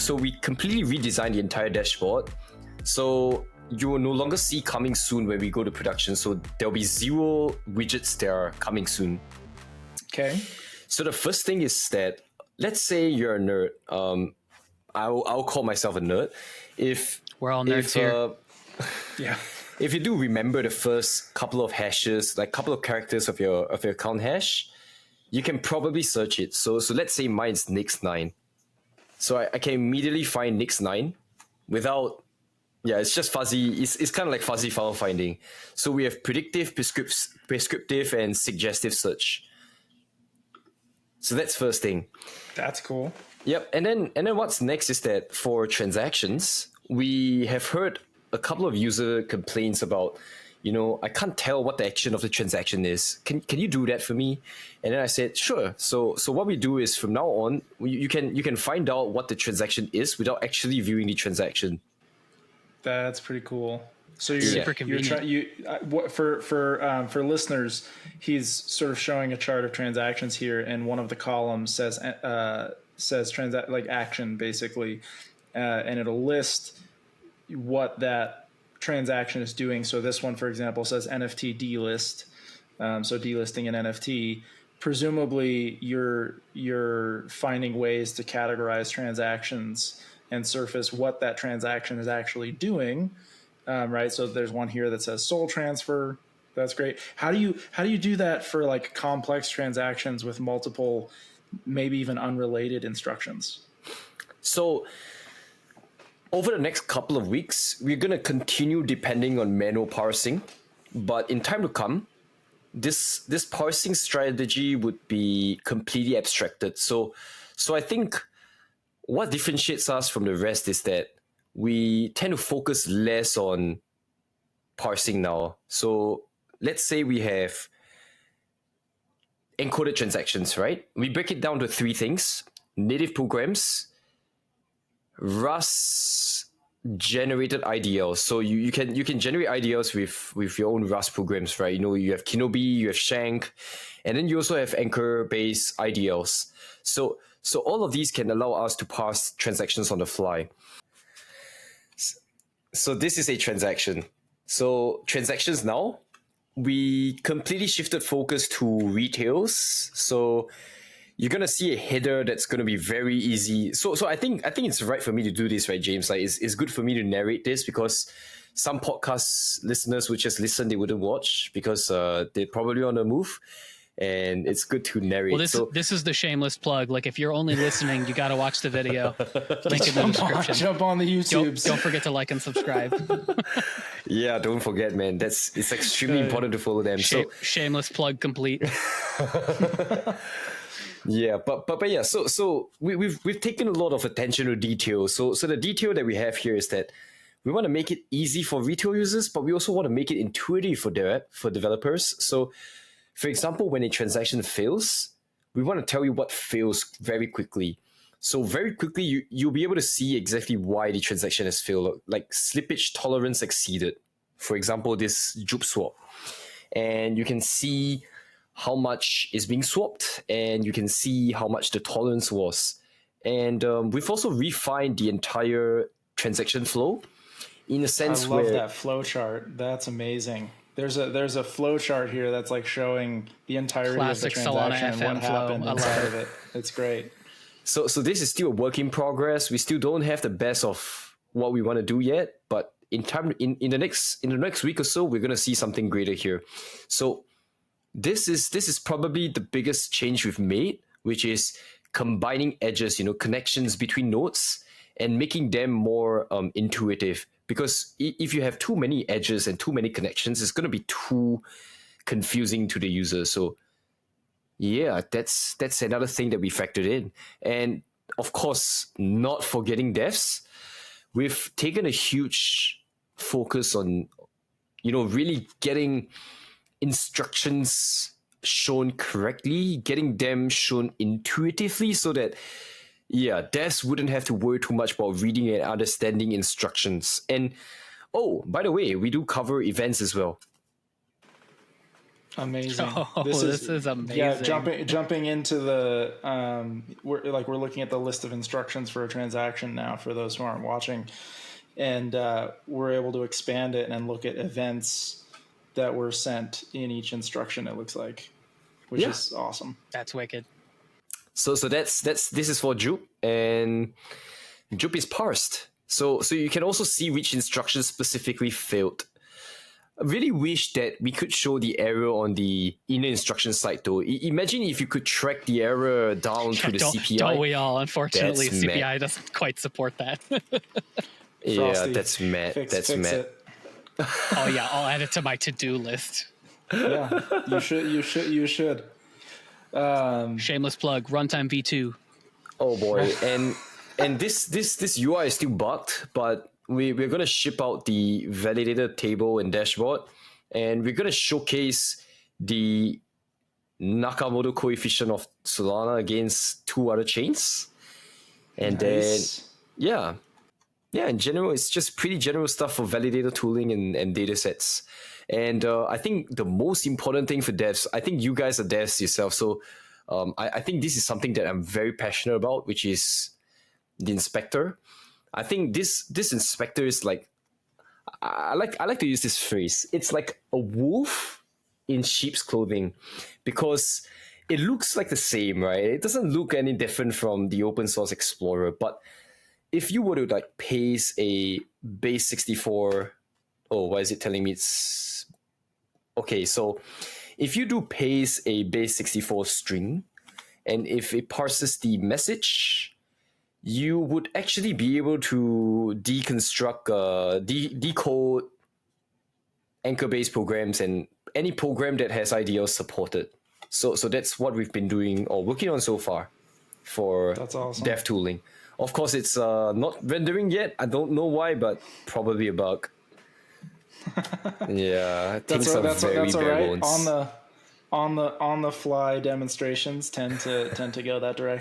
So we completely redesigned the entire dashboard. So you will no longer see coming soon when we go to production. So there'll be 0 widgets that are coming soon. Okay. So the first thing is that, let's say you're a nerd. I'll call myself a nerd. We're all nerds here. Yeah. If you do remember the first couple of hashes, like couple of characters of your account hash, you can probably search it. So let's say mine's Nix9. So I can immediately find Nix9 without, it's just fuzzy. It's kind of like fuzzy file finding. So we have predictive, prescriptive, and suggestive search. So that's first thing. That's cool. Yep. And then what's next is that for transactions, we have heard a couple of user complaints about, I can't tell what the action of the transaction is. Can you do that for me? And then I said, sure. So what we do is from now on, you can find out what the transaction is without actually viewing the transaction. That's pretty cool. So you're super convenient. For listeners, he's sort of showing a chart of transactions here, and one of the columns says action basically, and it'll list what that transaction is doing. So this one, for example, says NFT delist. So delisting an NFT. Presumably, you're finding ways to categorize transactions and surface what that transaction is actually doing, right? So there's one here that says soul transfer. That's great. How do you do that for like complex transactions with multiple, maybe even unrelated instructions? So over the next couple of weeks, we're going to continue depending on manual parsing, but in time to come, this parsing strategy would be completely abstracted. So I think what differentiates us from the rest is that we tend to focus less on parsing now. So let's say we have encoded transactions, right? We break it down to 3 things: native programs, Rust generated IDLs. So you can generate IDLs with your own Rust programs, right? You have Kinobi, you have Shank, and then you also have anchor based IDLs. So all of these can allow us to parse transactions on the fly. So this is a transaction. So transactions now, we completely shifted focus to retails. So you're gonna see a header that's gonna be very easy. So I think it's right for me to do this, right, James? Like it's good for me to narrate this because some podcast listeners would just listen, they wouldn't watch because they're probably on the move, and it's good to narrate. Well, this is the shameless plug. Like if you're only listening, you got to watch the video. Link in the description. Jump on the YouTube. Don't forget to like and subscribe. Yeah, don't forget, man. It's extremely important to follow them. Shameless plug complete. Yeah, but yeah. So we've taken a lot of attention to detail. So the detail that we have here is that we want to make it easy for retail users, but we also want to make it intuitive for developers. So, for example, when a transaction fails, we want to tell you what fails very quickly. So very quickly, you'll be able to see exactly why the transaction has failed, like slippage tolerance exceeded. For example, this Jupe swap, and you can see how much is being swapped, and you can see how much the tolerance was. And we've also refined the entire transaction flow in a sense. I love that flow chart. That's amazing. There's a flow chart here that's like showing the entirety Classic of the transaction Solana and FM what happened flow. inside of it. It's great. So this is still a work in progress. We still don't have the best of what we want to do yet, but in the next week or so, we're gonna see something greater here. So this is probably the biggest change we've made, which is combining edges, connections between nodes and making them more intuitive. Because if you have too many edges and too many connections, it's going to be too confusing to the user. So yeah, that's another thing that we factored in. And of course, not forgetting devs, we've taken a huge focus on, really getting instructions shown correctly, getting them shown intuitively so that devs wouldn't have to worry too much about reading and understanding instructions. And by the way, we do cover events as well. Amazing. Oh, this is amazing. Yeah, jumping into the we're looking at the list of instructions for a transaction now for those who aren't watching, and we're able to expand it and look at events that were sent in each instruction. It looks like, which is awesome. That's wicked. So this is for Jupe, and Jupe is parsed. So you can also see which instructions specifically failed. I really wish that we could show the error on the inner instruction side though. Imagine if you could track the error down to the CPI. Don't we all? Unfortunately, That's CPI mad. doesn't quite support that. Yeah, Frosty, that's mad. Fix mad. it. Oh yeah, I'll add it to my to-do list. Yeah, you should. Shameless plug, runtime v2. Oh boy, and this UI is still bugged, but we're gonna ship out the validator table and dashboard, and we're gonna showcase the Nakamoto coefficient of Solana against 2 other chains, and Nice. then in general, it's just pretty general stuff for validator tooling and data sets. And I think the most important thing for devs, I think you guys are devs yourself, so I think this is something that I'm very passionate about, which is the inspector. I think this inspector is like, I like to use this phrase. It's like a wolf in sheep's clothing, because it looks like the same, right? It doesn't look any different from the open source Explorer, but if you were to like paste a base 64, oh, why is it telling me it's okay? So if you do paste a base 64 string, and if it parses the message, you would actually be able to deconstruct, decode anchor-based programs and any program that has IDL supported. So that's what we've been doing or working on so far for That's awesome. dev tooling. Of course, it's not rendering yet. I don't know why, but probably a bug. Yeah, things are very all bare right. bones. On the fly demonstrations tend to go that direction.